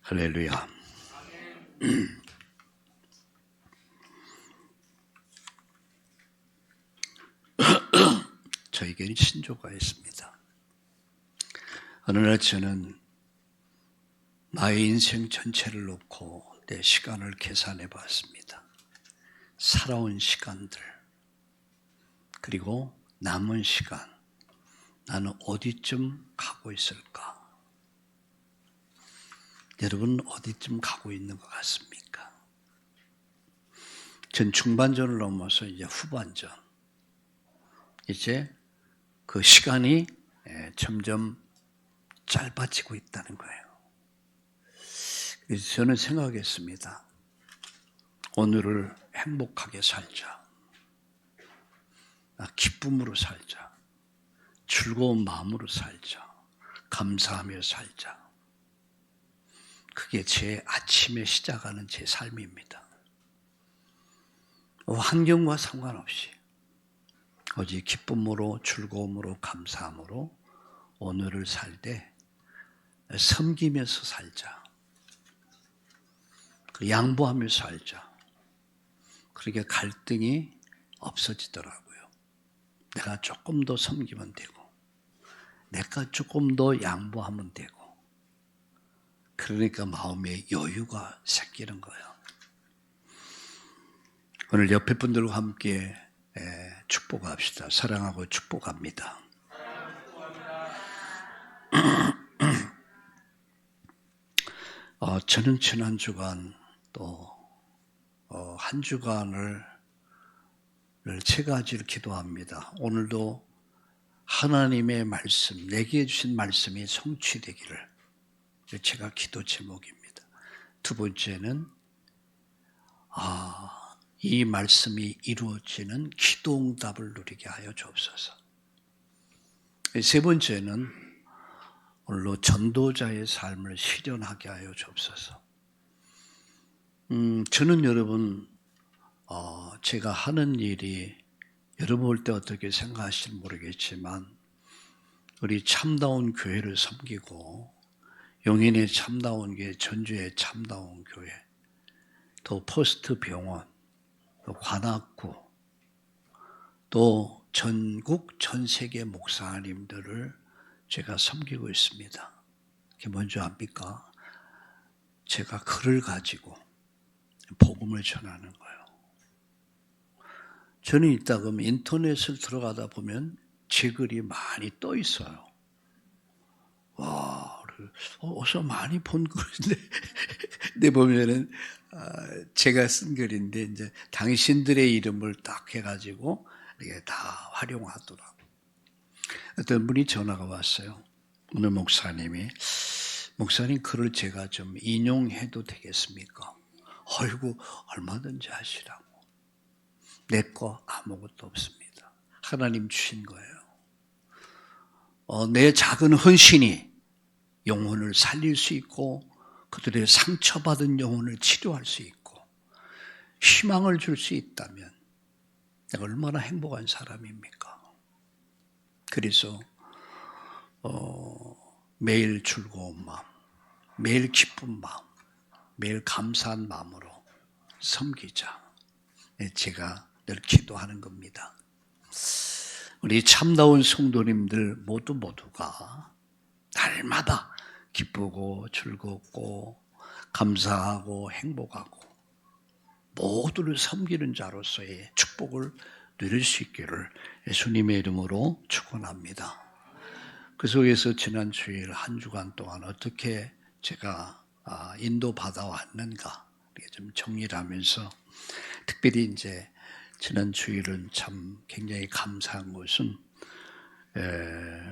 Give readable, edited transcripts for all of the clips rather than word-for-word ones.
할렐루야. 저에게는 신조가 있습니다. 어느 날 저는 나의 인생 전체를 놓고 내 시간을 계산해 봤습니다. 살아온 시간들, 그리고 남은 시간, 나는 어디쯤 가고 있을까? 여러분 어디쯤 가고 있는 것 같습니까? 전 중반전을 넘어서 이제 후반전, 이제 그 시간이 점점 짧아지고 있다는 거예요. 그래서 저는 생각했습니다. 오늘을 행복하게 살자. 기쁨으로 살자. 즐거운 마음으로 살자. 감사하며 살자. 그게 제 아침에 시작하는 제 삶입니다. 환경과 상관없이 오직 기쁨으로 즐거움으로 감사함으로 오늘을 살 때 섬기면서 살자. 양보하며 살자. 그러게 갈등이 없어지더라고요. 내가 조금 더 섬기면 되고 내가 조금 더 양보하면 되고 그러니까 마음에 여유가 생기는 거예요. 오늘 옆에 분들과 함께 축복합시다. 사랑하고 축복합니다. 저는 지난 주간 또 한 주간을 세 가지를 기도합니다. 오늘도 하나님의 말씀, 내게 주신 말씀이 성취되기를 제가 기도 제목입니다. 두 번째는 이 말씀이 이루어지는 기도응답을 누리게 하여 주옵소서. 세 번째는 오늘로 전도자의 삶을 실현하게 하여 주옵소서. 저는 여러분 제가 하는 일이 여러분 볼 때 어떻게 생각하실지 모르겠지만 우리 참다운 교회를 섬기고 용인의 참다운 교회, 전주의 참다운 교회, 또 포스트 병원, 또 관악구, 또 전국 전 세계 목사님들을 제가 섬기고 있습니다. 그게 뭔지 압니까? 제가 글을 가지고 복음을 전하는 거예요. 저는 이따금 인터넷을 들어가다 보면 제 글이 많이 떠 있어요. 와, 어디서 많이 본 글인데, 내 보면은 제가 쓴 글인데 이제 당신들의 이름을 딱 해가지고 이게 다 활용하더라고. 어떤 분이 전화가 왔어요. 오늘 목사님 글을 제가 좀 인용해도 되겠습니까? 어이구, 얼마든지 하시라고. 내 거 아무것도 없습니다. 하나님 주신 거예요. 내 작은 헌신이 영혼을 살릴 수 있고 그들의 상처받은 영혼을 치료할 수 있고 희망을 줄 수 있다면 내가 얼마나 행복한 사람입니까? 그래서 매일 즐거운 마음, 매일 기쁜 마음, 매일 감사한 마음으로 섬기자. 제가 늘 기도하는 겁니다. 우리 참다운 성도님들 모두가 날마다 기쁘고 즐겁고 감사하고 행복하고 모두를 섬기는 자로서의 축복을 누릴 수 있기를 예수님의 이름으로 축원합니다. 그 속에서 지난 주일 한 주간 동안 어떻게 제가 인도받아 왔는가 좀 정리를 하면서 특별히 이제 지난 주일은 참 굉장히 감사한 것은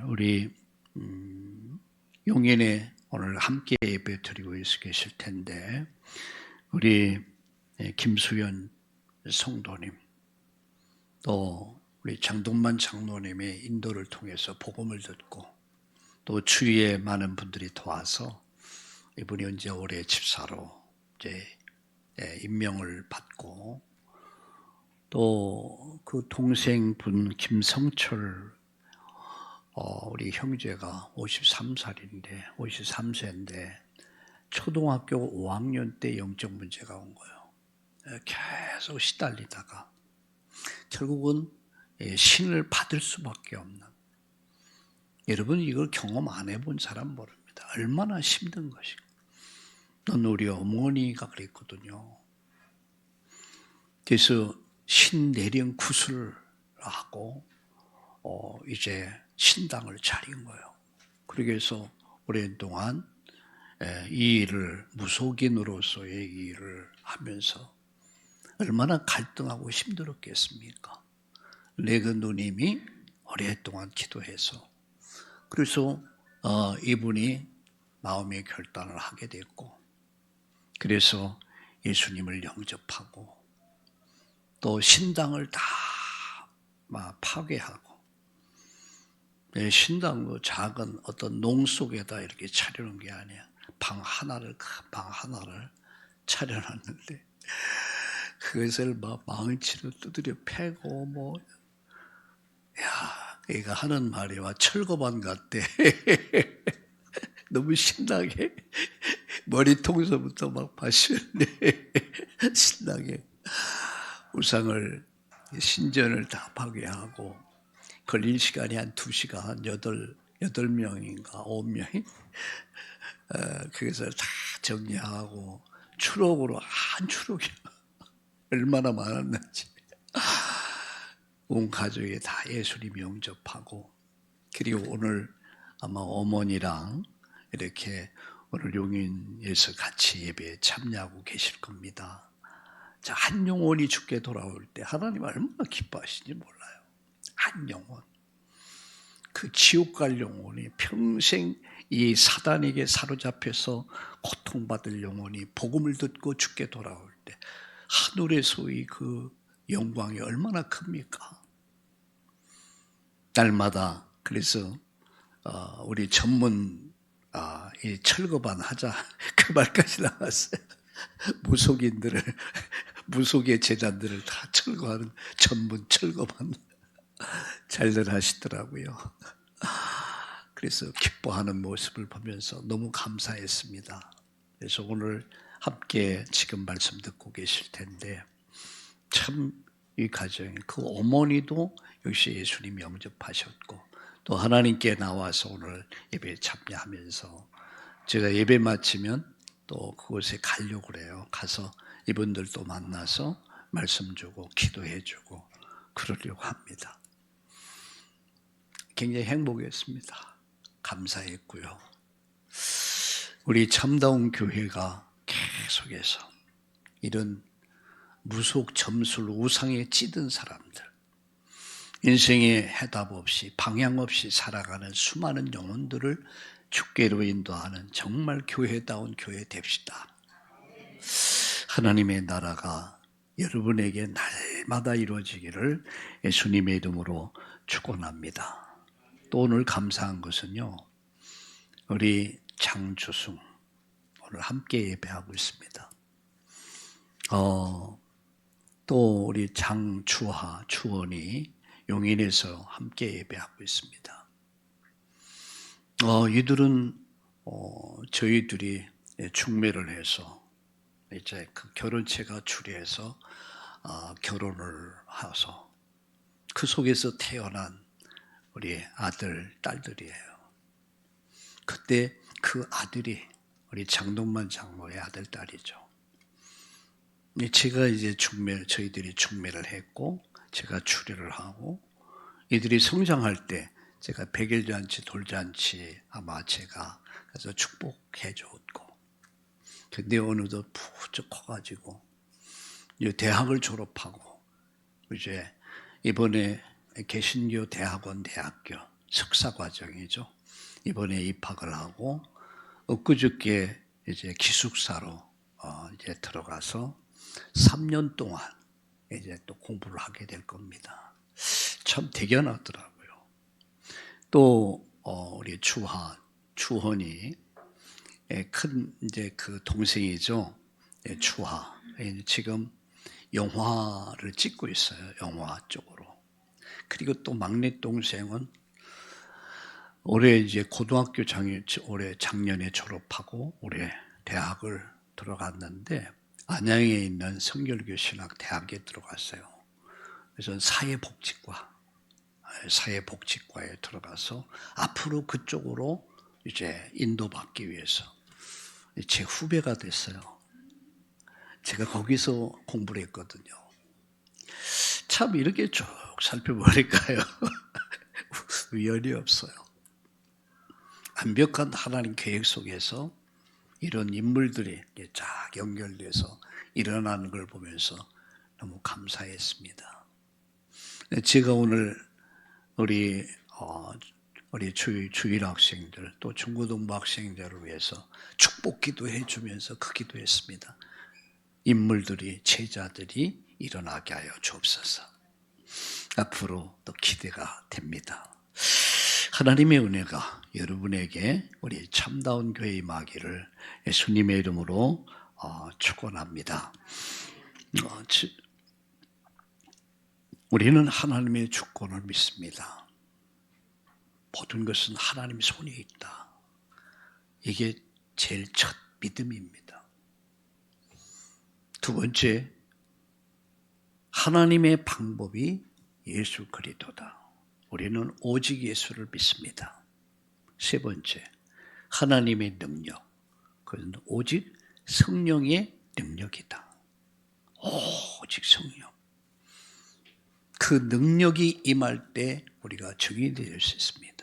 우리 용인에 오늘 함께 예배 드리고 계실 텐데 우리 김수연 성도님 또 우리 장동만 장로님의 인도를 통해서 복음을 듣고 또 주위에 많은 분들이 도와서 이분이 이제 올해 집사로 이제 임명을 받고 또 그 동생분 김성철 우리 형제가 53세인데 초등학교 5학년 때 영적 문제가 온 거예요. 계속 시달리다가 결국은 신을 받을 수밖에 없는. 여러분 이걸 경험 안 해본 사람 모릅니다. 얼마나 힘든 것인가. 넌 우리 어머니가 그랬거든요. 그래서 신내령 구슬을 하고 이제 신당을 차린 거예요. 그러기 위해서 오랜동안 이 일을 무속인으로서의 이 일을 하면서 얼마나 갈등하고 힘들었겠습니까? 그 누님이 오랫동안 기도해서 그래서 이분이 마음의 결단을 하게 됐고 그래서 예수님을 영접하고 또 신당을 다 파괴하고 신당도 작은 어떤 농 속에다 이렇게 차려놓은 게 아니야. 방 하나를 차려놨는데 그것을 망치로 두드려 패고 얘가 하는 말이와 철거반 같대. 너무 신나게 머리통서부터 막 파시는데 신나게 우상을 신전을 다 파괴하고 걸린 시간이 한 2시간 8명인가 9명이 그래서 다 정리하고 추록으로 한 추록이 얼마나 많았는지 온 가족이 다 예수님 영접하고 그리고 오늘 아마 어머니랑 이렇게 오늘 용인에서 같이 예배에 참여하고 계실 겁니다. 자, 한 영혼이 죽게 돌아올 때 하나님 얼마나 기뻐하시는지 몰라요. 한 영혼. 그 지옥 갈 영혼이 평생 이 사단에게 사로잡혀서 고통받을 영혼이 복음을 듣고 죽게 돌아올 때 하늘에서의 그 영광이 얼마나 큽니까? 날마다 그래서 우리 전문 이 철거반 하자 그 말까지 나왔어요. 무속의 제자들을 다 철거하는 전문 철거반 잘들 하시더라고요. 그래서 기뻐하는 모습을 보면서 너무 감사했습니다. 그래서 오늘 함께 지금 말씀 듣고 계실 텐데 참 이 가정이 그 어머니도 역시 예수님 영접하셨고 또 하나님께 나와서 오늘 예배에 참여하면서 제가 예배 마치면 또 그곳에 가려고 그래요. 가서 이분들도 만나서 말씀 주고 기도해 주고 그러려고 합니다. 굉장히 행복했습니다. 감사했고요. 우리 참다운 교회가 계속해서 이런 무속 점술 우상에 찌든 사람들 인생에 해답 없이 방향 없이 살아가는 수많은 영혼들을 주께로 인도하는 정말 교회다운 교회 됩시다. 하나님의 나라가 여러분에게 날마다 이루어지기를 예수님의 이름으로 축원합니다. 또 오늘 감사한 것은요. 우리 장주승 오늘 함께 예배하고 있습니다. 또 우리 장주하 주원이 용인에서 함께 예배하고 있습니다. 이들은 저희들이 중매를 해서 이제 그 결혼체가 주례해서 결혼을 해서 그 속에서 태어난 우리 아들, 딸들이에요. 그때 그 아들이 우리 장동만 장로의 아들, 딸이죠. 제가 이제 저희들이 중매를 했고, 제가 주례를 하고, 이들이 성장할 때 제가 백일잔치, 돌잔치 아마 제가 가서 축복해 줬고, 근데 어느덧 부쩍 커가지고, 이제 대학을 졸업하고, 이제 이번에 개신교 대학원 대학교 석사과정이죠. 이번에 입학을 하고, 엊그저께 이제 기숙사로 이제 들어가서 3년 동안 이제 또 공부를 하게 될 겁니다. 참 대견하더라고요. 또 우리 추헌이 큰 이제 그 동생이죠. 추하 지금 영화를 찍고 있어요. 영화 쪽으로. 그리고 또 막내 동생은 올해 이제 고등학교 올해 작년에 졸업하고 올해 대학을 들어갔는데 안양에 있는 성결교 신학대학에 들어갔어요. 그래서 사회복지과에 들어가서 앞으로 그쪽으로 이제 인도받기 위해서 제 후배가 됐어요. 제가 거기서 공부를 했거든요. 참 이렇게 쭉 살펴보니까요. 우연이 없어요. 완벽한 하나님 계획 속에서 이런 인물들이 쫙 연결돼서 일어나는 걸 보면서 너무 감사했습니다. 제가 오늘 우리 주일 학생들 또 중고등부 학생들을 위해서 축복 기도해 주면서 그 기도했습니다. 인물들이 제자들이 일어나게 하여 주옵소서. 앞으로 또 기대가 됩니다. 하나님의 은혜가 여러분에게 우리 참다운 교회 임하기를 예수님의 이름으로 축원합니다. 우리는 하나님의 주권을 믿습니다. 모든 것은 하나님 손에 있다. 이게 제일 첫 믿음입니다. 두 번째, 하나님의 방법이 예수 그리스도다. 우리는 오직 예수를 믿습니다. 세 번째, 하나님의 능력. 그것은 오직 성령의 능력이다. 오직 성령. 그 능력이 임할 때 우리가 증인이 될 수 있습니다.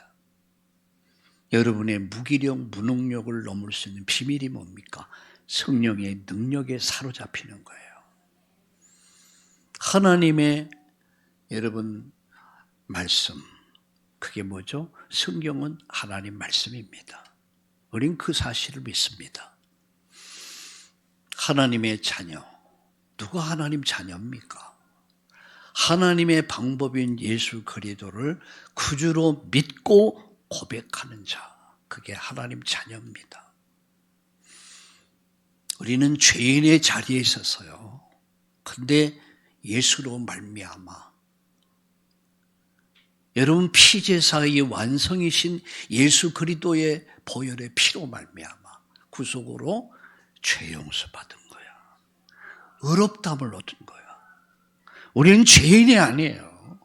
여러분의 무기력, 무능력을 넘을 수 있는 비밀이 뭡니까? 성령의 능력에 사로잡히는 거예요. 하나님의 여러분 말씀, 그게 뭐죠? 성경은 하나님 말씀입니다. 우린 그 사실을 믿습니다. 하나님의 자녀, 누가 하나님 자녀입니까? 하나님의 방법인 예수 그리스도를 구주로 믿고 고백하는 자, 그게 하나님 자녀입니다. 우리는 죄인의 자리에 있어서요. 근데 예수로 말미암아 여러분 피제사의 완성이신 예수 그리스도의 보혈의 피로 말미암아 구속으로 죄 용서 받은 거야. 의롭다함을 얻은 거야. 우리는 죄인이 아니에요.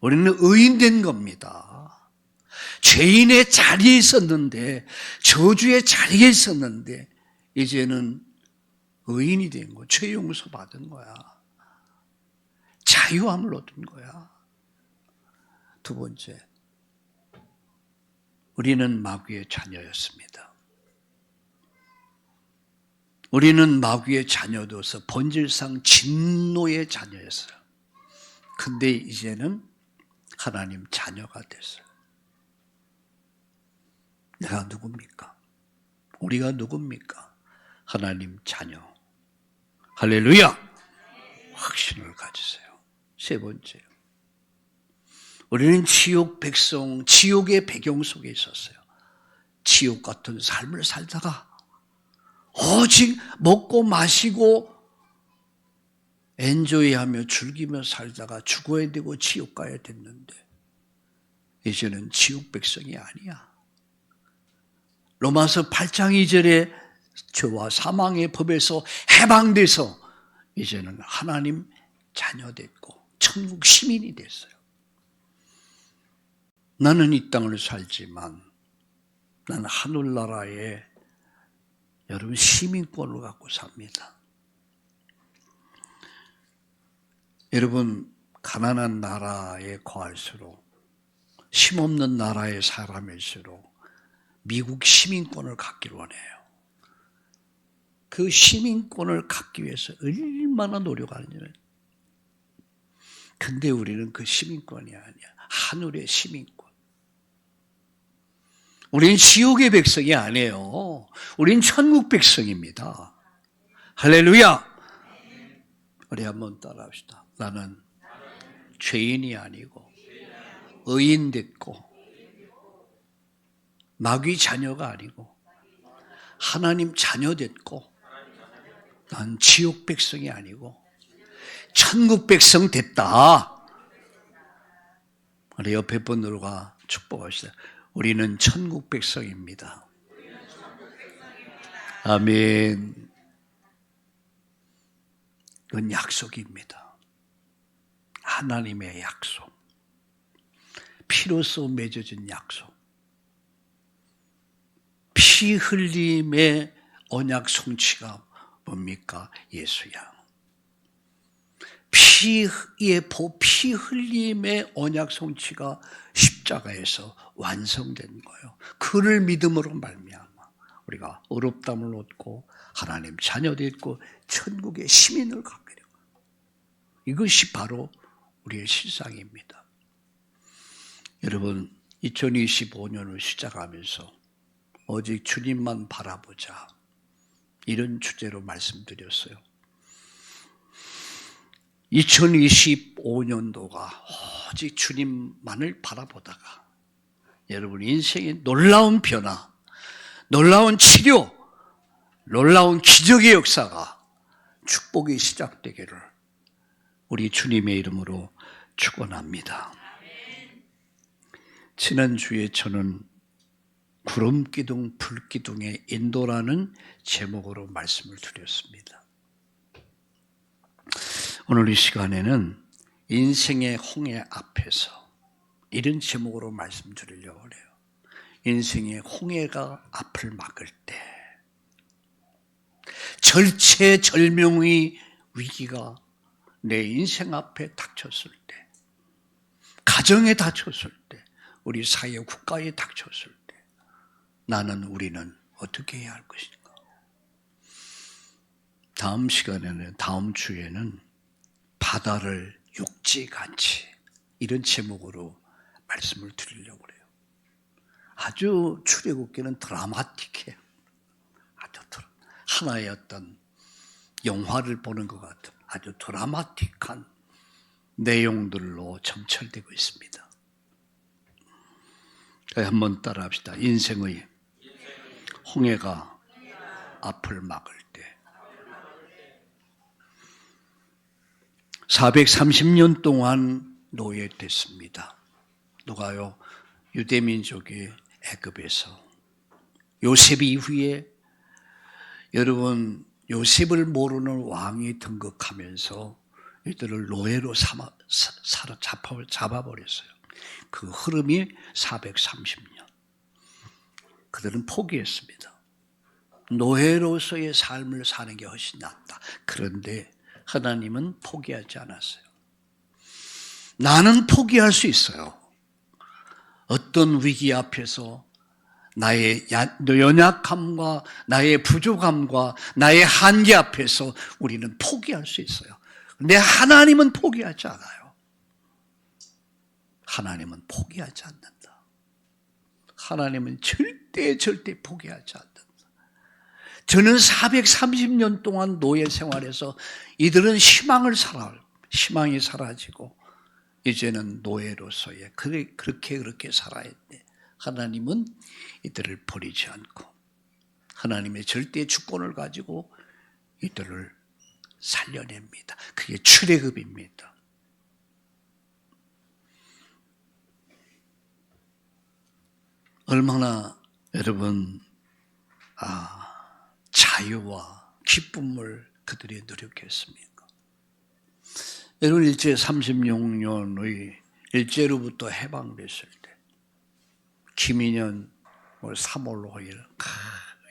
우리는 의인된 겁니다. 죄인의 자리에 있었는데, 저주의 자리에 있었는데 이제는 의인이 된 거야. 죄 용서 받은 거야. 자유함을 얻은 거야. 두 번째, 우리는 마귀의 자녀였습니다. 우리는 마귀의 자녀로서 본질상 진노의 자녀였어요. 근데 이제는 하나님 자녀가 됐어요. 내가 누굽니까? 우리가 누굽니까? 하나님 자녀. 할렐루야! 확신을 가지세요. 세 번째, 우리는 지옥 백성, 지옥의 배경 속에 있었어요. 지옥 같은 삶을 살다가 오직 먹고 마시고 엔조이하며 즐기며 살다가 죽어야 되고 지옥 가야 됐는데 이제는 지옥 백성이 아니야. 로마서 8장 2절에 죄와 사망의 법에서 해방돼서 이제는 하나님 자녀 됐고 천국 시민이 됐어요. 나는 이 땅을 살지만 나는 하늘나라에 여러분 시민권을 갖고 삽니다. 여러분 가난한 나라에 거할수록 힘없는 나라의 사람일수록 미국 시민권을 갖기를 원해요. 그 시민권을 갖기 위해서 얼마나 노력하느냐면 근데 우리는 그 시민권이 아니야. 하늘의 시민권. 우린 지옥의 백성이 아니에요. 우린 천국 백성입니다. 할렐루야. 우리 한번 따라합시다. 나는 죄인이 아니고 의인 됐고 마귀 자녀가 아니고 하나님 자녀 됐고 난 지옥 백성이 아니고 천국 백성 됐다. 우리 옆에 분들과 축복합시다. 우리는 천국 백성입니다. 아멘. 그건 약속입니다. 하나님의 약속. 피로써 맺어진 약속. 피 흘림의 언약 성취가 뭡니까? 예수야. 피 흘림의 언약 성취가 십자가에서 완성된 거예요. 그를 믿음으로 말미암아 우리가 의롭다함을 얻고 하나님 자녀도 있고 천국의 시민을 갖게 된 거예요. 이것이 바로 우리의 실상입니다. 여러분, 2025년을 시작하면서 오직 주님만 바라보자, 이런 주제로 말씀드렸어요. 2025년도가 오직 주님만을 바라보다가 여러분 인생의 놀라운 변화, 놀라운 치료, 놀라운 기적의 역사가 축복이 시작되기를 우리 주님의 이름으로 축원합니다. 지난주에 저는 구름기둥 불기둥의 인도라는 제목으로 말씀을 드렸습니다. 오늘 이 시간에는 인생의 홍해 앞에서 이런 제목으로 말씀드리려고 해요. 인생의 홍해가 앞을 막을 때, 절체절명의 위기가 내 인생 앞에 닥쳤을 때, 가정에 닥쳤을 때, 우리 사회 국가에 닥쳤을 때 우리는 어떻게 해야 할 것인가? 다음 시간에는, 다음 주에는 바다를 육지같이, 이런 제목으로 말씀을 드리려고 해요. 아주 출애굽기는 드라마틱해요. 아주 하나의 어떤 영화를 보는 것 같은 아주 드라마틱한 내용들로 점철되고 있습니다. 한번 따라합시다. 인생의 홍해가 앞을 막을 때, 430년 동안 노예됐습니다. 누가요? 유대민족이 애굽에서. 요셉 이후에 여러분, 요셉을 모르는 왕이 등극하면서 이들을 노예로 잡아버렸어요. 그 흐름이 430년. 그들은 포기했습니다. 노예로서의 삶을 사는 게 훨씬 낫다. 그런데 하나님은 포기하지 않았어요. 나는 포기할 수 있어요. 어떤 위기 앞에서 나의 연약함과 나의 부족함과 나의 한계 앞에서 우리는 포기할 수 있어요. 근데 하나님은 포기하지 않아요. 하나님은 포기하지 않는다. 하나님은 절대 포기하지 않는다. 저는 430년 동안 노예 생활에서 이들은 희망이 사라지고 이제는 노예로서의 그렇게 살아야 돼. 하나님은 이들을 버리지 않고 하나님의 절대 주권을 가지고 이들을 살려냅니다. 그게 출애굽입니다. 얼마나 여러분 자유와 기쁨을 그들이 누렸겠습니까? 여러분, 일제 36년의 일제로부터 해방됐을 때 김인현 3월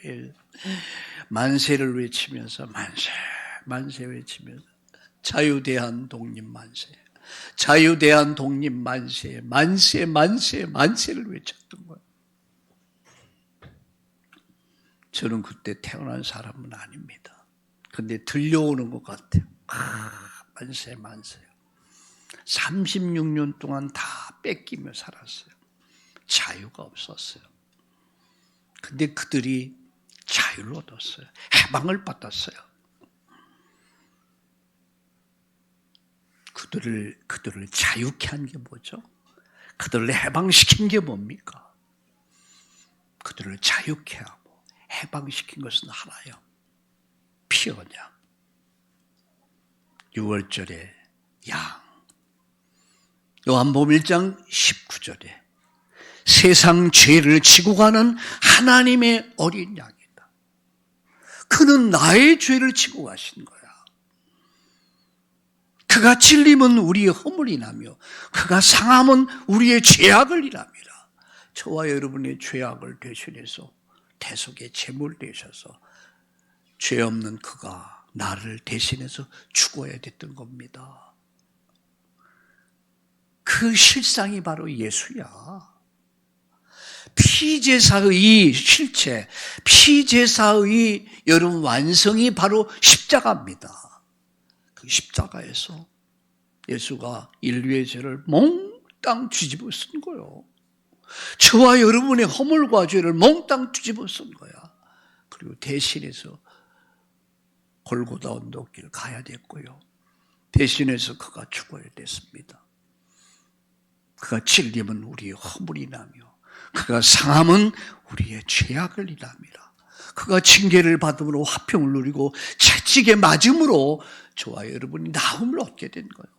5일 만세를 외치면서 만세 외치면서 자유대한 독립 만세, 자유대한 독립 만세를 외쳤던 거예요. 저는 그때 태어난 사람은 아닙니다. 근데 들려오는 것 같아요. 만세. 36년 동안 다 뺏기며 살았어요. 자유가 없었어요. 근데 그들이 자유를 얻었어요. 해방을 받았어요. 그들을 자유케 한 게 뭐죠? 그들을 해방시킨 게 뭡니까? 그들을 자유케 하고 해방시킨 것은 하나요. 피 언약. 6월절에 양. 요한복음 1장 19절에 세상 죄를 지고 가는 하나님의 어린 양이다. 그는 나의 죄를 지고 가신 거야. 그가 찔림은 우리의 허물을 인하며 그가 상함은 우리의 죄악을 인함이라. 저와 여러분의 죄악을 대신해서 대속의 제물 되셔서 죄 없는 그가 나를 대신해서 죽어야 됐던 겁니다. 그 실상이 바로 예수야. 피제사의 실체, 피제사의 여러분 완성이 바로 십자가입니다. 그 십자가에서 예수가 인류의 죄를 몽땅 뒤집어 쓴 거예요. 저와 여러분의 허물과 죄를 몽땅 뒤집어 쓴 거야. 그리고 대신해서 골고다 언덕길 가야 됐고요. 대신해서 그가 죽어야 됐습니다. 그가 찔림은 우리의 허물이 나며 그가 상함은 우리의 죄악을 인함이라. 그가 징계를 받음으로 화평을 누리고 채찍에 맞음으로 저와 여러분이 나음을 얻게 된 거예요.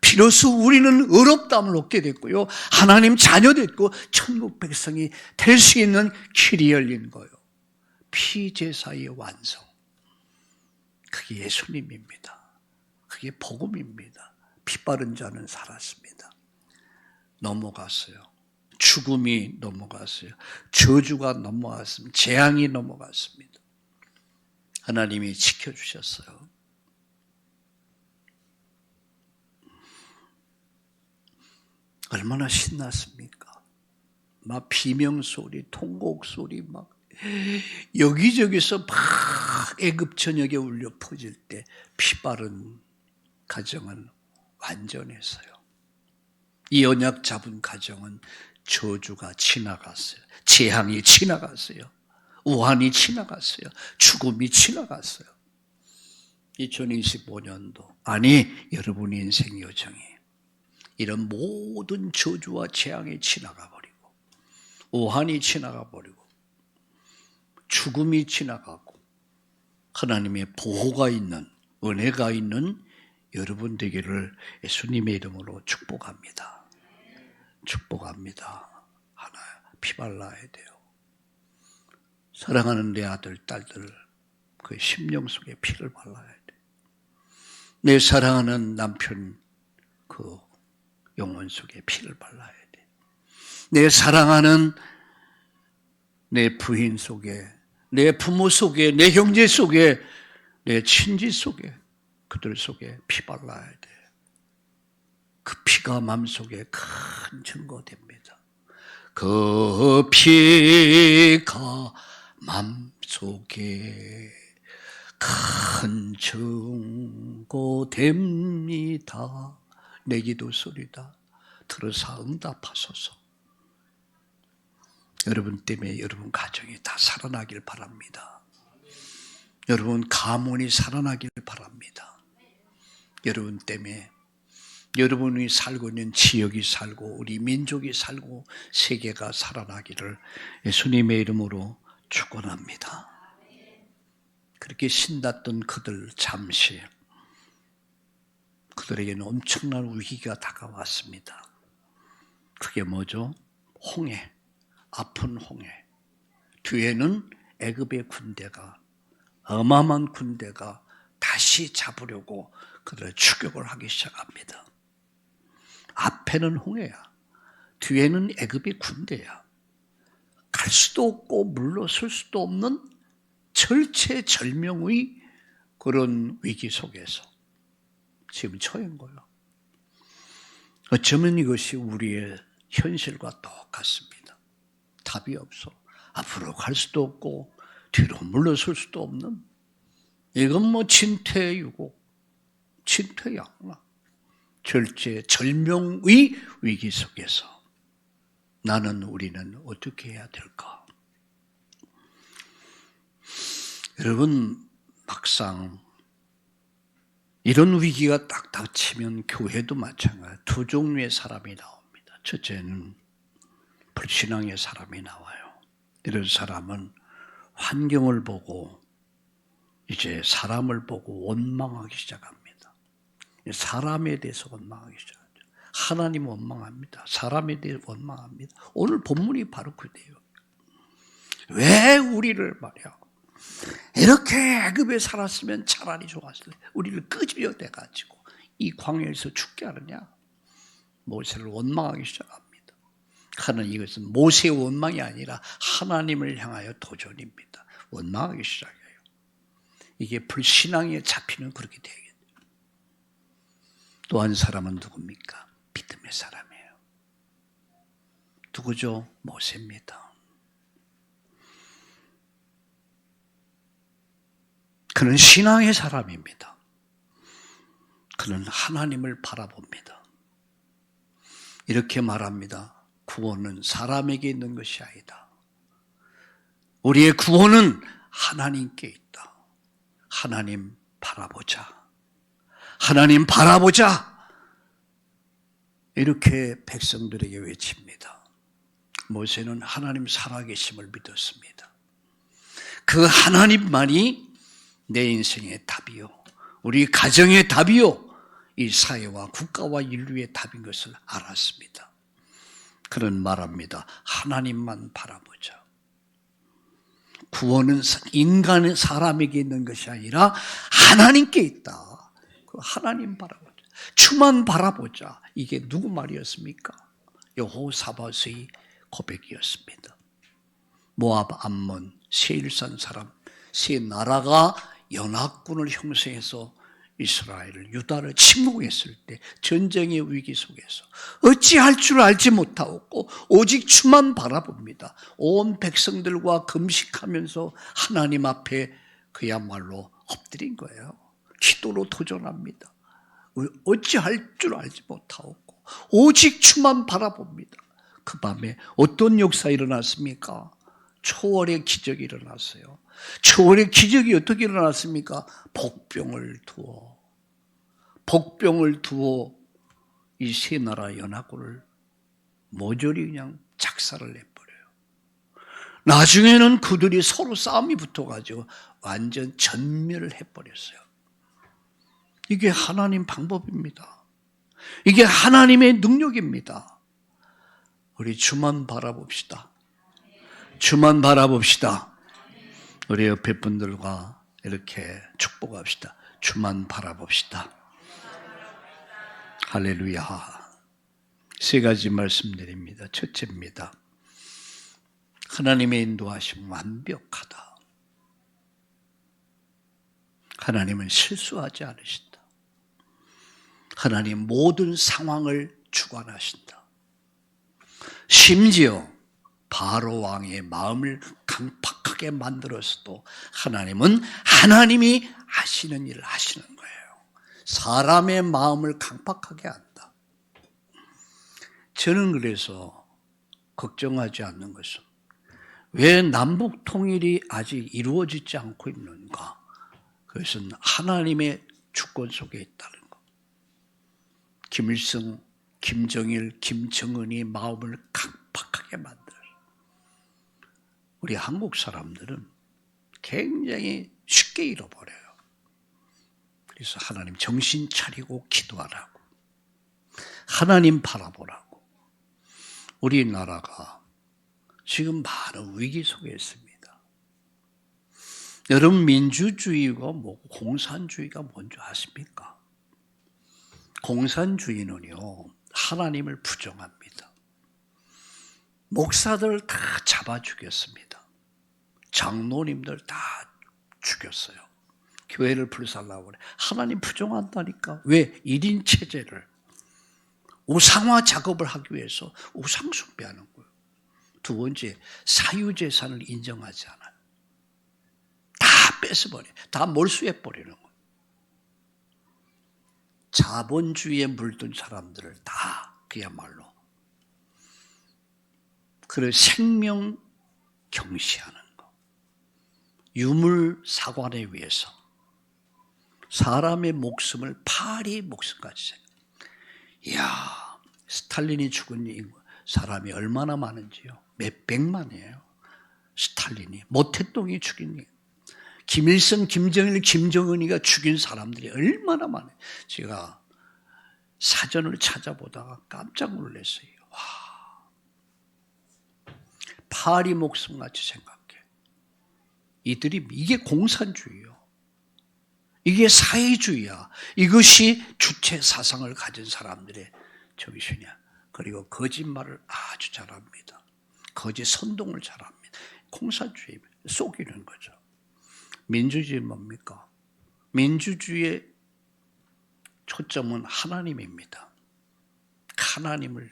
비로소 우리는 의롭다함을 얻게 됐고요. 하나님 자녀 됐고 천국 백성이 될 수 있는 길이 열린 거예요. 피제사의 완성. 그게 예수님입니다. 그게 복음입니다. 피 바른 자는 살았습니다. 넘어갔어요. 죽음이 넘어갔어요. 저주가 넘어갔습니다. 재앙이 넘어갔습니다. 하나님이 지켜주셨어요. 얼마나 신났습니까? 막 비명소리, 통곡소리 막 여기저기서 막 애굽 전역에 울려 퍼질 때 피 바른 가정은 완전했어요. 이 언약 잡은 가정은 저주가 지나갔어요. 재앙이 지나갔어요. 우환이 지나갔어요. 죽음이 지나갔어요. 2025년도 아니 여러분의 인생 여정이 이런 모든 저주와 재앙이 지나가 버리고 우환이 지나가 버리고 죽음이 지나가고 하나님의 보호가 있는 은혜가 있는 여러분 되기를 예수님의 이름으로 축복합니다. 축복합니다. 하나 피 발라야 돼요. 사랑하는 내 아들 딸들 그 심령 속에 피를 발라야 돼. 내 사랑하는 남편 그 영혼 속에 피를 발라야 돼. 내 사랑하는 내 부인 속에, 내 부모 속에, 내 형제 속에, 내 친지 속에, 그들 속에 피 발라야 돼. 그 피가 마음속에 큰 증거됩니다. 그 피가 마음속에 큰 증거됩니다. 내 기도 소리다. 들어서 응답하소서. 여러분 때문에 여러분 가정이 다 살아나길 바랍니다. 여러분 가문이 살아나길 바랍니다. 여러분 때문에 여러분이 살고 있는 지역이 살고 우리 민족이 살고 세계가 살아나기를 예수님의 이름으로 축원합니다. 그렇게 신났던 그들 잠시 그들에게는 엄청난 위기가 다가왔습니다. 그게 뭐죠? 홍해, 아픈 홍해. 뒤에는 애굽의 군대가 어마어마한 군대가 다시 잡으려고 그들을 추격을 하기 시작합니다. 앞에는 홍해야. 뒤에는 애굽의 군대야. 갈 수도 없고 물러설 수도 없는 절체절명의 그런 위기 속에서 지금 처한 거예요. 어쩌면 이것이 우리의 현실과 똑같습니다. 답이 없어. 앞으로 갈 수도 없고 뒤로 물러설 수도 없는 이건 뭐 진퇴유곡, 진퇴양난, 절체절명의 위기 속에서 우리는 어떻게 해야 될까? 여러분 막상 이런 위기가 딱 닥치면 교회도 마찬가지예요. 두 종류의 사람이 나옵니다. 첫째는 불신앙의 사람이 나와요. 이런 사람은 환경을 보고 이제 사람을 보고 원망하기 시작합니다. 사람에 대해서 원망하기 시작하죠. 하나님 원망합니다. 사람에 대해 원망합니다. 오늘 본문이 바로 그래요. 왜 우리를 말이야. 이렇게 애굽에 살았으면 차라리 좋았을 텐데 우리를 끄집어내가지고 이 광야에서 죽게 하느냐. 모세를 원망하기 시작합니다. 하나님, 이것은 모세의 원망이 아니라 하나님을 향하여 도전입니다. 원망하기 시작해요. 이게 불신앙에 잡히는 그렇게 되겠죠. 또 한 사람은 누굽니까? 믿음의 사람이에요. 누구죠? 모세입니다. 그는 신앙의 사람입니다. 그는 하나님을 바라봅니다. 이렇게 말합니다. 구원은 사람에게 있는 것이 아니다. 우리의 구원은 하나님께 있다. 하나님 바라보자. 하나님 바라보자. 이렇게 백성들에게 외칩니다. 모세는 하나님 살아계심을 믿었습니다. 그 하나님만이 내 인생의 답이요, 우리 가정의 답이요, 이 사회와 국가와 인류의 답인 것을 알았습니다. 그는 말합니다. 하나님만 바라보자. 구원은 인간의 사람에게 있는 것이 아니라 하나님께 있다. 그 하나님 바라보자. 주만 바라보자. 이게 누구 말이었습니까? 여호사밧의 고백이었습니다. 모압, 암몬, 세일산 사람, 세 나라가 연합군을 형성해서 이스라엘을, 유다를 침공했을 때 전쟁의 위기 속에서 어찌할 줄 알지 못하고 오직 주만 바라봅니다. 온 백성들과 금식하면서 하나님 앞에 그야말로 엎드린 거예요. 기도로 도전합니다. 어찌할 줄 알지 못하고 오직 주만 바라봅니다. 그 밤에 어떤 역사 일어났습니까? 초월의 기적이 일어났어요. 초월의 기적이 어떻게 일어났습니까? 복병을 두어 이 세 나라 연합군을 모조리 그냥 작살을 내버려요. 나중에는 그들이 서로 싸움이 붙어가지고 완전 전멸을 해버렸어요. 이게 하나님 방법입니다. 이게 하나님의 능력입니다. 우리 주만 바라봅시다. 주만 바라봅시다. 우리 옆에 분들과 이렇게 축복합시다. 주만 바라봅시다. 할렐루야. 세 가지 말씀드립니다. 첫째입니다. 하나님의 인도하심 완벽하다. 하나님은 실수하지 않으신다. 하나님 모든 상황을 주관하신다. 심지어 바로 왕의 마음을 강팍하게 만들어서도 하나님은 하나님이 하시는 일을 하시는 거예요. 사람의 마음을 강팍하게 한다. 저는 그래서 걱정하지 않는 것은 왜 남북 통일이 아직 이루어지지 않고 있는가? 그것은 하나님의 주권 속에 있다는 것. 김일성, 김정일, 김정은이 마음을 강팍하게 만들어요. 우리 한국 사람들은 굉장히 쉽게 잃어버려요. 그래서 하나님 정신 차리고 기도하라고, 하나님 바라보라고. 우리나라가 지금 많은 위기 속에 있습니다. 여러분, 민주주의가 뭐고 공산주의가 뭔지 아십니까? 공산주의는요, 하나님을 부정합니다. 목사들 다 잡아 죽였습니다. 장로님들 다 죽였어요. 교회를 불살라고 그래. 하나님 부정한다니까. 왜? 1인 체제를 우상화 작업을 하기 위해서 우상 숭배하는 거예요. 두 번째, 사유재산을 인정하지 않아요. 다 뺏어버려요. 다 몰수해버리는 거예요. 자본주의에 물든 사람들을 다 그야말로 그래 생명 경시하는 거. 유물사관에 위해서 사람의 목숨을 파리 목숨까지 생각. 이야, 스탈린이 죽은 사람이 얼마나 많은지요. 몇 백만이에요. 스탈린이, 모태똥이 죽인, 김일성, 김정일, 김정은이가 죽인 사람들이 얼마나 많아요. 제가 사전을 찾아보다가 깜짝 놀랐어요. 와, 파리 목숨같이 생각해. 이게 공산주의요. 이게 사회주의야. 이것이 주체 사상을 가진 사람들의 정신이야. 그리고 거짓말을 아주 잘합니다. 거짓 선동을 잘합니다. 공산주의 속이는 거죠. 민주주의 뭡니까? 민주주의의 초점은 하나님입니다. 하나님을.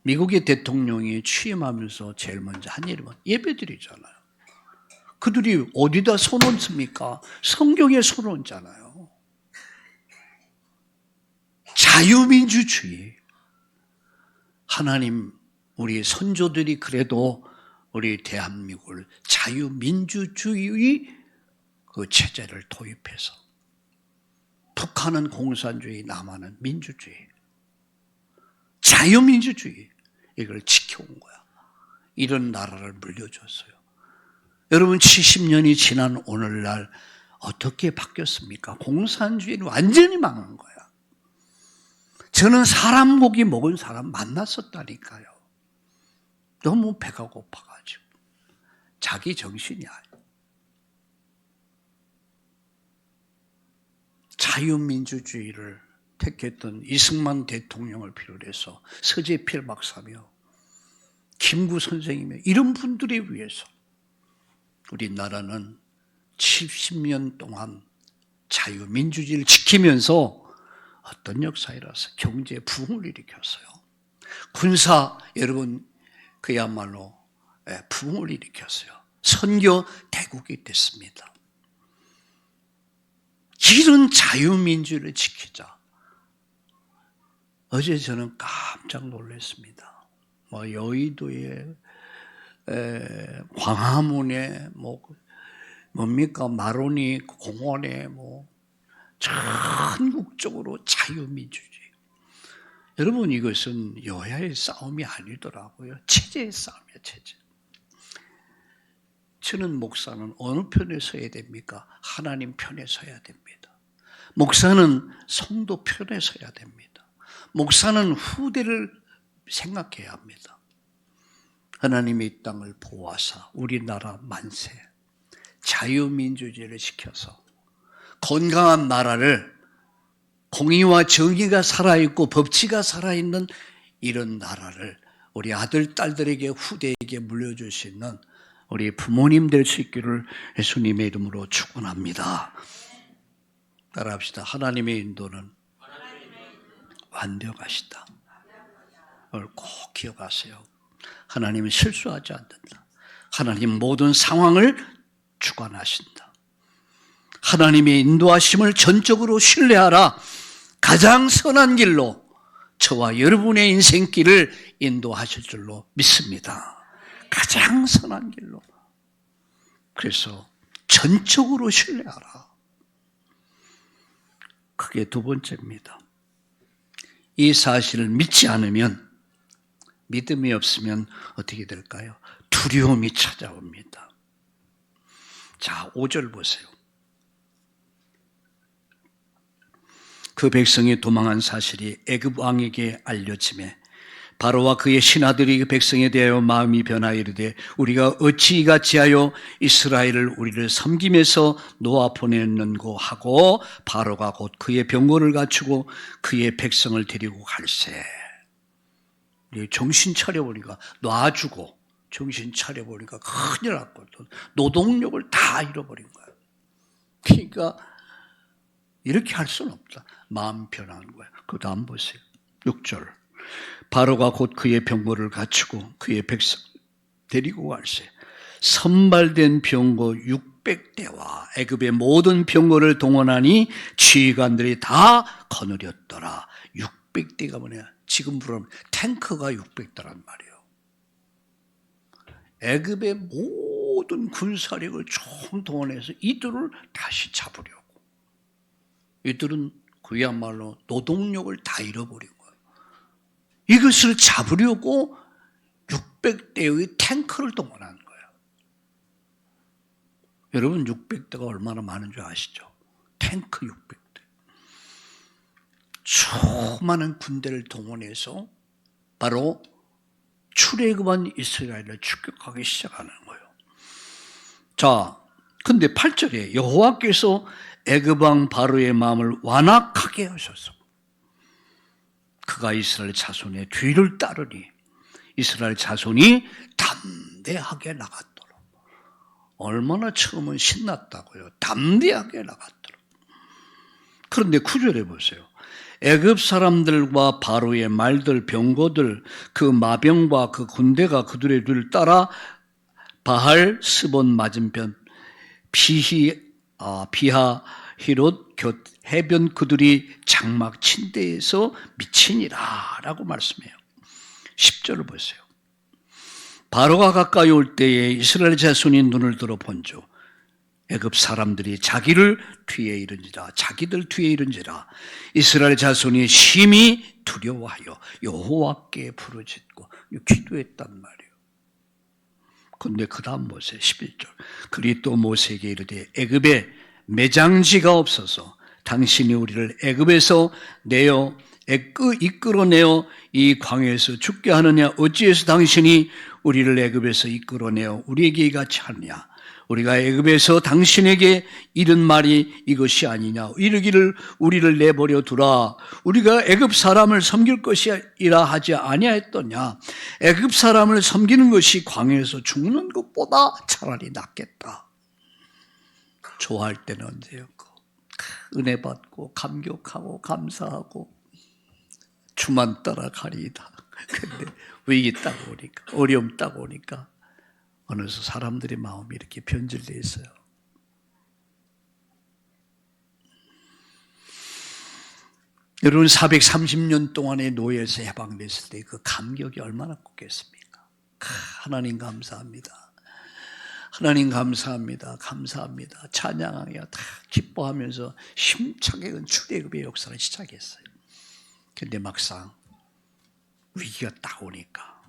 미국의 대통령이 취임하면서 제일 먼저 한 일은 예배드리잖아요. 그들이 어디다 손 얹습니까? 성경에 손 얹잖아요. 자유민주주의. 하나님, 우리 선조들이 그래도 우리 대한민국을 자유민주주의 그 체제를 도입해서 북한은 공산주의, 남한은 민주주의, 자유민주주의 이걸 지켜온 거야. 이런 나라를 물려줬어요. 여러분 70년이 지난 오늘날 어떻게 바뀌었습니까? 공산주의는 완전히 망한 거야. 저는 사람 고기 먹은 사람 만났었다니까요. 너무 배가 고파가지고 자기 정신이 아니에요. 자유민주주의를 택했던 이승만 대통령을 비롯해서 서재필 박사며 김구 선생이며 이런 분들에 의해서 우리나라는 70년 동안 자유민주주의를 지키면서 어떤 역사이라서 경제 부흥을 일으켰어요. 군사 여러분 그야말로 부흥을 일으켰어요. 선교 대국이 됐습니다. 이런 자유민주를 지키자. 어제 저는 깜짝 놀랐습니다. 여의도에 광화문에 뭡니까 마로니 공원에 전국적으로 자유민주주의. 여러분 이것은 여야의 싸움이 아니더라고요. 체제의 싸움이에요. 체제. 저는 목사는 어느 편에 서야 됩니까? 하나님 편에 서야 됩니다. 목사는 성도 편에 서야 됩니다. 목사는 후대를 생각해야 합니다. 하나님이 이 땅을 보호하사 우리나라 만세 자유민주주의를 지켜서 건강한 나라를 공의와 정의가 살아있고 법치가 살아있는 이런 나라를 우리 아들, 딸들에게 후대에게 물려줄 수 있는 우리 부모님 될 수 있기를 예수님의 이름으로 축원합니다. 따라합시다. 하나님의 인도는 완벽하시다. 이걸 꼭 기억하세요. 하나님은 실수하지 않는다. 하나님 모든 상황을 주관하신다. 하나님의 인도하심을 전적으로 신뢰하라. 가장 선한 길로 저와 여러분의 인생길을 인도하실 줄로 믿습니다. 가장 선한 길로. 그래서 전적으로 신뢰하라. 그게 두 번째입니다. 이 사실을 믿지 않으면, 믿음이 없으면 어떻게 될까요? 두려움이 찾아옵니다. 자, 5절 보세요. 그 백성이 도망한 사실이 애굽 왕에게 알려지매 바로와 그의 신하들이 그 백성에 대하여 마음이 변하여 이르되 우리가 어찌 이같이 하여 이스라엘을 우리를 섬김에서 놓아 보냈는고 하고 바로가 곧 그의 병거를 갖추고 그의 백성을 데리고 갈세. 정신 차려보니까 놔주고 정신 차려보니까 큰일 났거든. 노동력을 다 잃어버린 거야. 그러니까 이렇게 할 수는 없다. 마음 변하는 거야. 그 다음 보세요. 6절. 바로가 곧 그의 병거를 갖추고 그의 백성 데리고 갈세. 선발된 병거 600대와 애굽의 모든 병거를 동원하니 지휘관들이 다 거느렸더라. 600대가 뭐냐? 지금으로 탱크가 600대란 말이에요. 애굽의 모든 군사력을 총동원해서 이들을 다시 잡으려고. 이들은 그야말로 노동력을 다 잃어버린 거예요. 이것을 잡으려고 600대의 탱크를 동원한 거예요. 여러분 600대가 얼마나 많은 줄 아시죠? 탱크 600대. 수많은 군대를 동원해서 바로 출애굽한 이스라엘을 추격하기 시작하는 거예요. 자, 근데 8절에 여호와께서 애굽 왕 바로의 마음을 완악하게 하셔서 그가 이스라엘 자손의 뒤를 따르니 이스라엘 자손이 담대하게 나갔도록. 얼마나 처음은 신났다고요. 담대하게 나갔도록. 그런데 9절에 보세요. 애굽 사람들과 바로의 말들, 병거들, 그 마병과 그 군대가 그들의 뒤를 따라 바할 스본 맞은편 비하히롯 곁 해변 그들이 장막 침대에서 미치니라 라고 말씀해요. 10절을 보세요. 바로가 가까이 올 때에 이스라엘 자손이 눈을 들어 본즉 애굽 사람들이 자기들 뒤에 이른지라 이스라엘 자손이 심히 두려워하여 여호와께 부르짖고 기도했단 말이에요. 그런데 그 다음 보세요. 11절. 그리 또 모세에게 이르되 애굽에 매장지가 없어서 당신이 우리를 애굽에서 이끌어내어 이 광야에서 죽게 하느냐? 어찌해서 당신이 우리를 애굽에서 이끌어내어 우리에게 이같이 하느냐? 우리가 애굽에서 당신에게 이른 말이 이것이 아니냐? 이르기를 우리를 내버려 두라. 우리가 애굽 사람을 섬길 것이라 하지 아니하였더냐? 애굽 사람을 섬기는 것이 광야에서 죽는 것보다 차라리 낫겠다. 좋아할 때는 언제였고 은혜 받고 감격하고 감사하고 주만 따라가리이다. 근데 위기 딱 오니까 어려움 딱 오니까 어느새 사람들의 마음이 이렇게 변질되어 있어요. 여러분 430년 동안의 노예에서 해방됐을 때 그 감격이 얼마나 컸겠습니까? 하나님 감사합니다. 하나님 감사합니다. 감사합니다. 찬양하며 다 기뻐하면서 힘차게 출애굽의 역사를 시작했어요. 그런데 막상 위기가 딱 오니까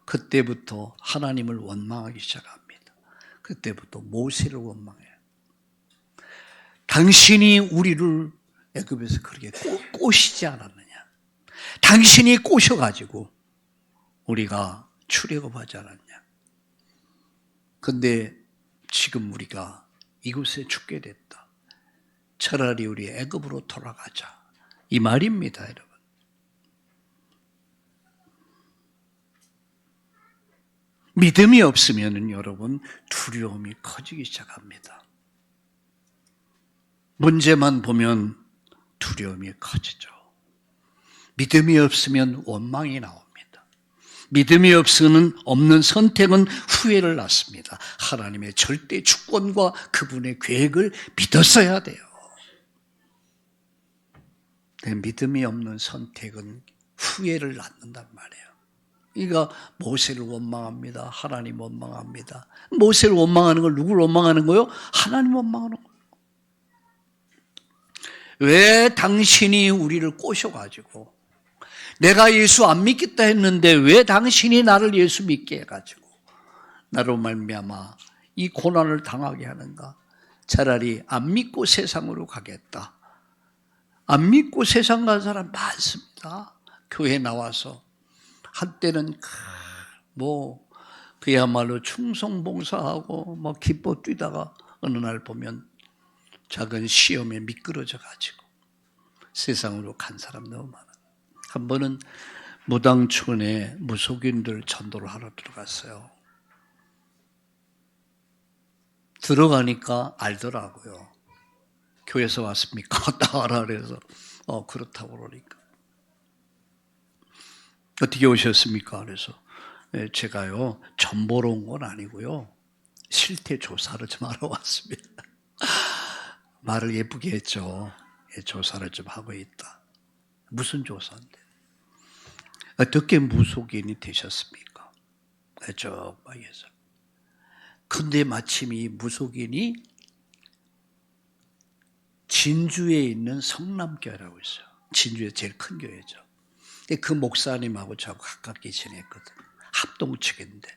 그때부터 하나님을 원망하기 시작합니다. 그때부터 모세를 원망해요. 당신이 우리를 애굽에서 그렇게 꼬시지 않았느냐? 당신이 꼬셔가지고 우리가 출애굽하지 않았냐? 근데 지금 우리가 이곳에 죽게 됐다. 차라리 우리 애굽으로 돌아가자. 이 말입니다, 여러분. 믿음이 없으면 여러분 두려움이 커지기 시작합니다. 문제만 보면 두려움이 커지죠. 믿음이 없으면 원망이 나옵니다. 믿음이 없는 선택은 후회를 낳습니다. 하나님의 절대 주권과 그분의 계획을 믿었어야 돼요. 믿음이 없는 선택은 후회를 낳는단 말이에요. 그러니까 모세를 원망합니다. 하나님 원망합니다. 모세를 원망하는 걸 누구를 원망하는 거예요? 하나님 원망하는 거예요. 왜 당신이 우리를 꼬셔가지고 내가 예수 안 믿겠다 했는데 왜 당신이 나를 예수 믿게 해가지고 나로 말미암아 이 고난을 당하게 하는가? 차라리 안 믿고 세상으로 가겠다. 안 믿고 세상 간 사람 많습니다. 교회 나와서 한때는 그야말로 충성봉사하고 기뻐 뛰다가 어느 날 보면 작은 시험에 미끄러져 가지고 세상으로 간 사람 너무 많아. 한 번은 무당촌에 무속인들 전도를 하러 들어갔어요. 들어가니까 알더라고요. 교회에서 왔습니까? 따라 그래서 그렇다고 그러니까 어떻게 오셨습니까? 그래서 제가요 전 보러 온 건 아니고요 실태 조사를 좀 하러 왔습니다. 말을 예쁘게 했죠. 조사를 좀 하고 있다. 무슨 조사인데? 어떻게 무속인이 되셨습니까? 쭉 막 해서. 근데 마침 이 무속인이 진주에 있는 성남교회라고 있어요. 진주에 제일 큰 교회죠. 그 목사님하고 저하고 가깝게 지냈거든. 합동 측인데.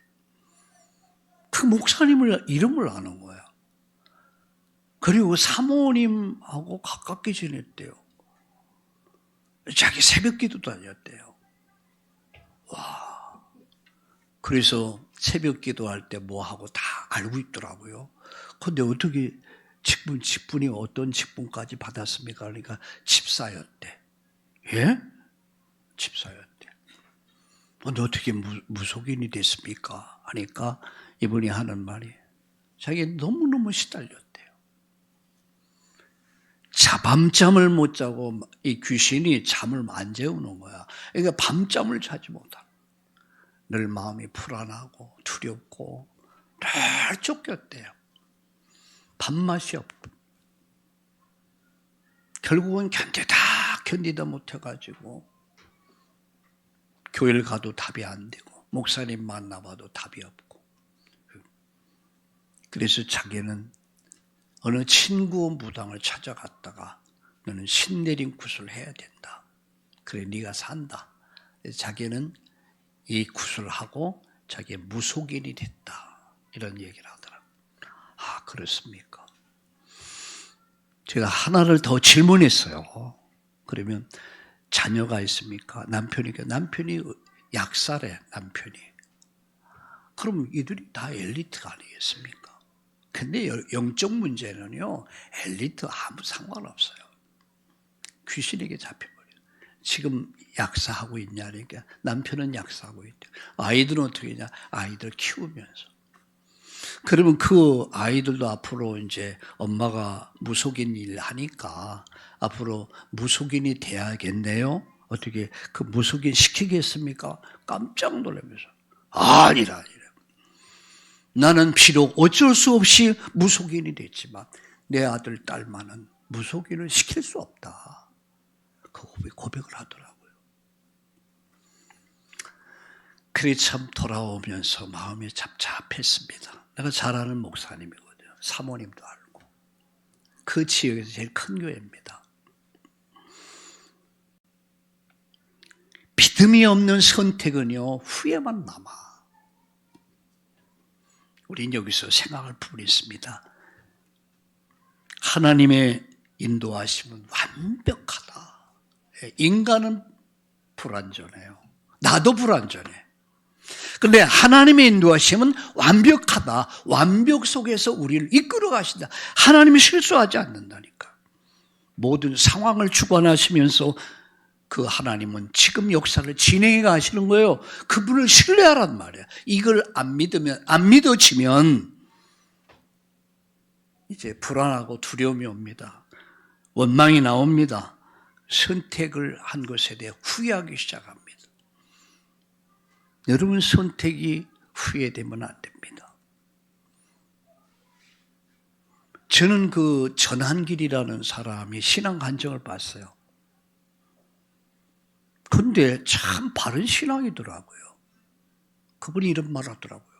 그 목사님을 이름을 아는 거야. 그리고 사모님하고 가깝게 지냈대요. 자기 새벽 기도 다녔대요. 와. 그래서 새벽 기도할 때 뭐 하고 다 알고 있더라고요. 근데 어떻게 직분이 어떤 직분까지 받았습니까? 그러니까 집사였대. 예? 집사였대. 근데 어떻게 무속인이 됐습니까? 하니까 이분이 하는 말이 자기 너무너무 시달렸대요. 밤잠을 못 자고 이 귀신이 잠을 안 재우는 거야. 그러니까 밤잠을 자지 못하고 늘 마음이 불안하고 두렵고 늘 쫓겼대요. 밥맛이 없고 결국은 견디다 못해가지고 교회를 가도 답이 안 되고 목사님 만나봐도 답이 없고 그래서 자기는 어느 친구 무당을 찾아갔다가 너는 신내림 구슬 해야 된다. 그래 네가 산다. 자기는 이 구슬을 하고 자기 무속인이 됐다. 이런 얘기를 하더라고요. 아 그렇습니까? 제가 하나를 더 질문했어요. 그러면 자녀가 있습니까? 남편이 약사래 남편이. 그럼 이들이 다 엘리트가 아니겠습니까? 근데 영적 문제는요, 엘리트 아무 상관없어요. 귀신에게 잡혀버려요. 지금 약사하고 있냐니까 남편은 약사하고 있대. 아이들은 어떻게 하냐? 아이들 키우면서. 그러면 그 아이들도 앞으로 이제 엄마가 무속인 일 하니까 앞으로 무속인이 돼야겠네요? 어떻게 그 무속인 시키겠습니까? 깜짝 놀라면서. 아니라. 나는 비록 어쩔 수 없이 무속인이 됐지만 내 아들, 딸만은 무속인을 시킬 수 없다. 그 고백을 하더라고요. 그래 참 돌아오면서 마음이 잡잡했습니다. 내가 잘 아는 목사님이거든요. 사모님도 알고. 그 지역에서 제일 큰 교회입니다. 믿음이 없는 선택은요, 후회만 남아. 우린 여기서 생각할 부분이 있습니다. 하나님의 인도하심은 완벽하다. 인간은 불완전해요. 나도 불완전해. 그런데 하나님의 인도하심은 완벽하다. 완벽 속에서 우리를 이끌어 가신다. 하나님이 실수하지 않는다니까. 모든 상황을 주관하시면서 그 하나님은 지금 역사를 진행해 가시는 거예요. 그분을 신뢰하란 말이에요. 이걸 안 믿어지면 이제 불안하고 두려움이 옵니다. 원망이 나옵니다. 선택을 한 것에 대해 후회하기 시작합니다. 여러분 선택이 후회되면 안 됩니다. 저는 그 전한길이라는 사람이 신앙 간증을 봤어요. 근데 참 바른 신앙이더라고요. 그분이 이런 말 하더라고요.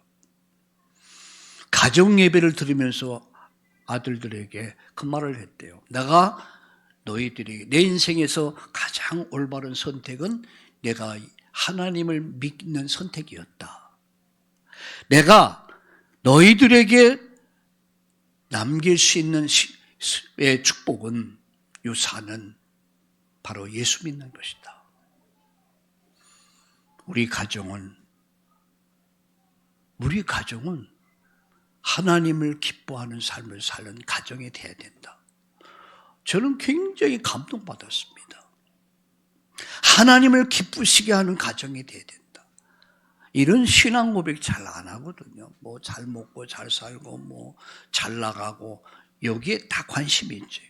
가정 예배를 들으면서 아들들에게 그 말을 했대요. 내가 너희들이 내 인생에서 가장 올바른 선택은 내가 하나님을 믿는 선택이었다. 내가 너희들에게 남길 수 있는 축복은 유산은 바로 예수 믿는 것이다. 우리 가정은 하나님을 기뻐하는 삶을 사는 가정이 되어야 된다. 저는 굉장히 감동받았습니다. 하나님을 기쁘시게 하는 가정이 되어야 된다. 이런 신앙 고백 잘 안 하거든요. 뭐 잘 먹고 잘 살고 뭐 잘 나가고 여기에 다 관심이 있지.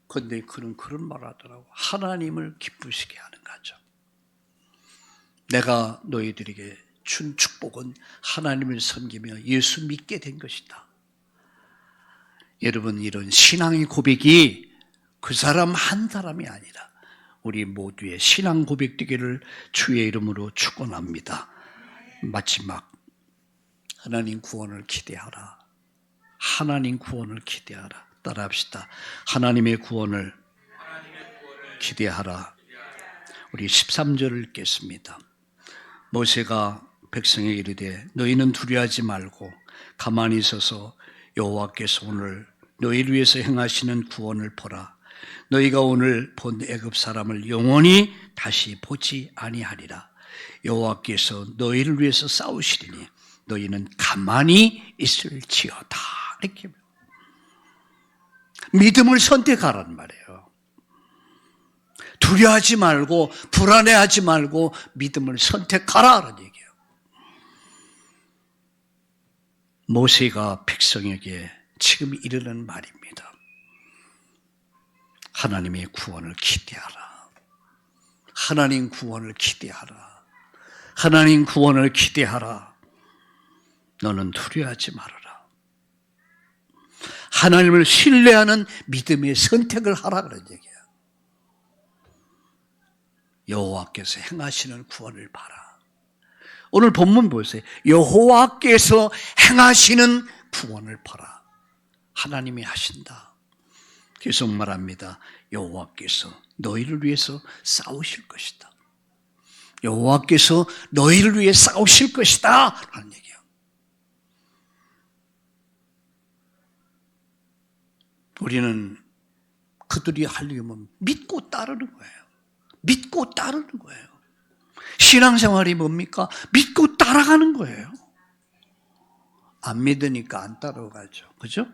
그런데 그는 그런 말 하더라고. 하나님을 기쁘시게 하는 가정. 내가 너희들에게 준 축복은 하나님을 섬기며 예수 믿게 된 것이다. 여러분 이런 신앙의 고백이 그 사람 한 사람이 아니라 우리 모두의 신앙 고백 되기를 주의 이름으로 축원합니다. 마지막 하나님 구원을 기대하라. 하나님 구원을 기대하라. 따라합시다. 하나님의 구원을 기대하라. 우리 13절을 읽겠습니다. 모세가 백성에게 이르되 너희는 두려워하지 말고 가만히 있어서 여호와께서 오늘 너희를 위해서 행하시는 구원을 보라. 너희가 오늘 본 애굽 사람을 영원히 다시 보지 아니하리라. 여호와께서 너희를 위해서 싸우시리니 너희는 가만히 있을지어다. 이렇게 믿음을 선택하란 말이에요. 두려워하지 말고 불안해하지 말고 믿음을 선택하라는 얘기예요. 모세가 백성에게 지금 이르는 말입니다. 하나님의 구원을 기대하라. 하나님 구원을 기대하라. 하나님 구원을 기대하라. 너는 두려워하지 말아라. 하나님을 신뢰하는 믿음의 선택을 하라 그런 얘기예요. 여호와께서 행하시는 구원을 봐라. 오늘 본문 보세요. 여호와께서 행하시는 구원을 봐라. 하나님이 하신다. 계속 말합니다. 여호와께서 너희를 위해서 싸우실 것이다. 여호와께서 너희를 위해 싸우실 것이다 하는 얘기예요. 우리는 그들이 하려면 믿고 따르는 거예요. 믿고 따르는 거예요. 신앙생활이 뭡니까? 믿고 따라가는 거예요. 안 믿으니까 안 따라가죠. 그죠?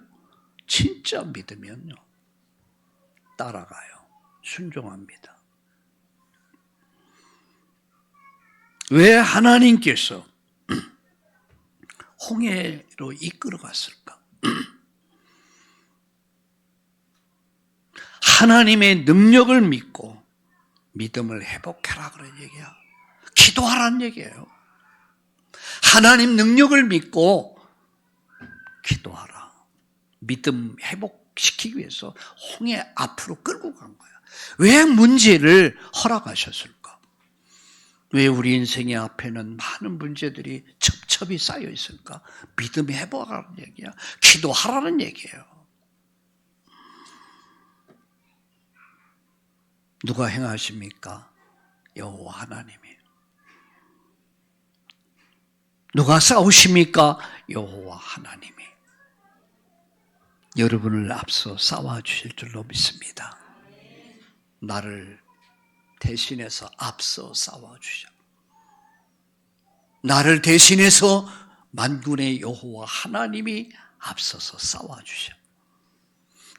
진짜 믿으면요. 따라가요. 순종합니다. 왜 하나님께서 홍해로 이끌어갔을까? 하나님의 능력을 믿고 믿음을 회복해라 그런 얘기야. 기도하라는 얘기예요. 하나님 능력을 믿고 기도하라. 믿음 회복시키기 위해서 홍해 앞으로 끌고 간 거야. 왜 문제를 허락하셨을까? 왜 우리 인생의 앞에는 많은 문제들이 첩첩이 쌓여 있을까? 믿음 회복하라는 얘기야. 기도하라는 얘기예요. 누가 행하십니까? 여호와 하나님이. 누가 싸우십니까? 여호와 하나님이. 여러분을 앞서 싸워주실 줄로 믿습니다. 나를 대신해서 앞서 싸워주셔. 나를 대신해서 만군의 여호와 하나님이 앞서서 싸워주셔.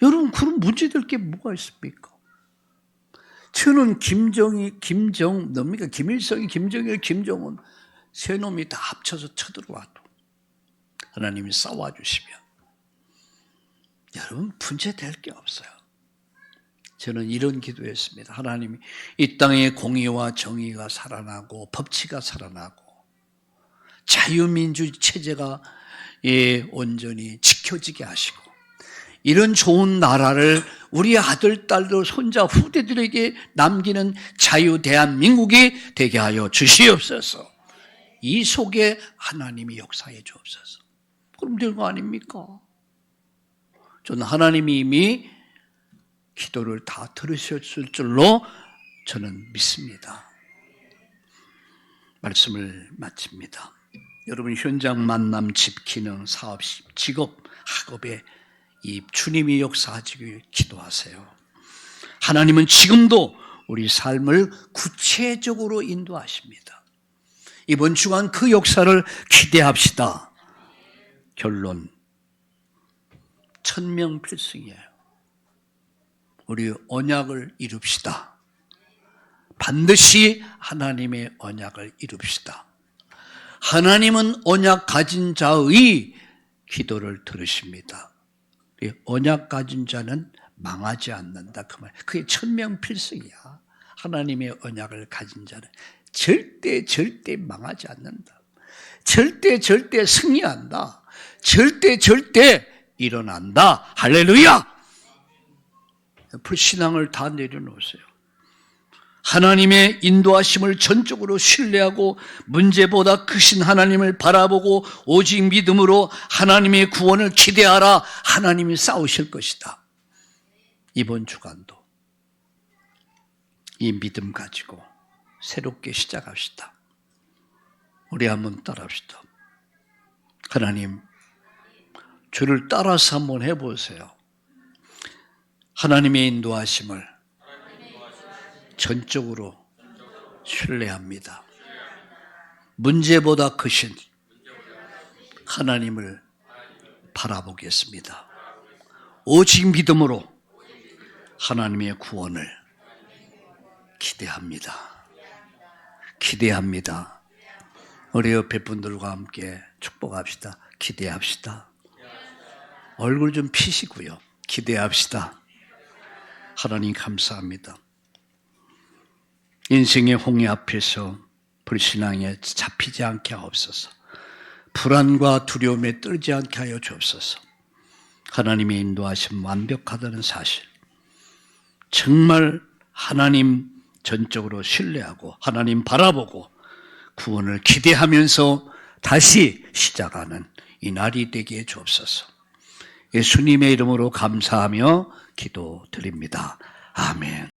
여러분, 그런 문제될 게 뭐가 있습니까? 저는 뭡니까? 김일성이, 김정일, 김정은 세 놈이 다 합쳐서 쳐들어와도 하나님이 싸워주시면 여러분 문제될 게 없어요. 저는 이런 기도했습니다. 하나님이 이 땅에 공의와 정의가 살아나고 법치가 살아나고 자유민주 체제가 온전히 지켜지게 하시고 이런 좋은 나라를 우리 아들, 딸들, 손자, 후대들에게 남기는 자유 대한민국이 되게 하여 주시옵소서. 이 속에 하나님이 역사해 주옵소서. 그럼 될 거 아닙니까? 저는 하나님이 이미 기도를 다 들으셨을 줄로 저는 믿습니다. 말씀을 마칩니다. 여러분 현장 만남 집기능 사업 직업 학업에 이 주님이 역사하시길 기도하세요. 하나님은 지금도 우리 삶을 구체적으로 인도하십니다. 이번 주간 그 역사를 기대합시다. 결론 1000명 필승이에요. 우리 언약을 이룹시다. 반드시 하나님의 언약을 이룹시다. 하나님은 언약 가진 자의 기도를 들으십니다. 언약 가진 자는 망하지 않는다 그 말. 그게 1000명 필승이야. 하나님의 언약을 가진 자는 절대 망하지 않는다. 절대 승리한다. 절대 일어난다. 할렐루야. 불신앙을 다 내려놓으세요. 하나님의 인도하심을 전적으로 신뢰하고 문제보다 크신 하나님을 바라보고 오직 믿음으로 하나님의 구원을 기대하라. 하나님이 싸우실 것이다. 이번 주간도 이 믿음 가지고 새롭게 시작합시다. 우리 한번 따라합시다. 하나님, 주를 따라서 한번 해보세요. 하나님의 인도하심을 전적으로 신뢰합니다. 문제보다 크신 하나님을 바라보겠습니다. 오직 믿음으로 하나님의 구원을 기대합니다. 기대합니다. 우리 옆에 분들과 함께 축복합시다. 기대합시다. 얼굴 좀 피시고요. 기대합시다. 하나님 감사합니다. 인생의 홍해 앞에서 불신앙에 잡히지 않게 하옵소서. 불안과 두려움에 떨지 않게 하여 주옵소서. 하나님의 인도하심 완벽하다는 사실, 정말 하나님 전적으로 신뢰하고 하나님 바라보고 구원을 기대하면서 다시 시작하는 이 날이 되게 해 주옵소서. 예수님의 이름으로 감사하며 기도드립니다. 아멘.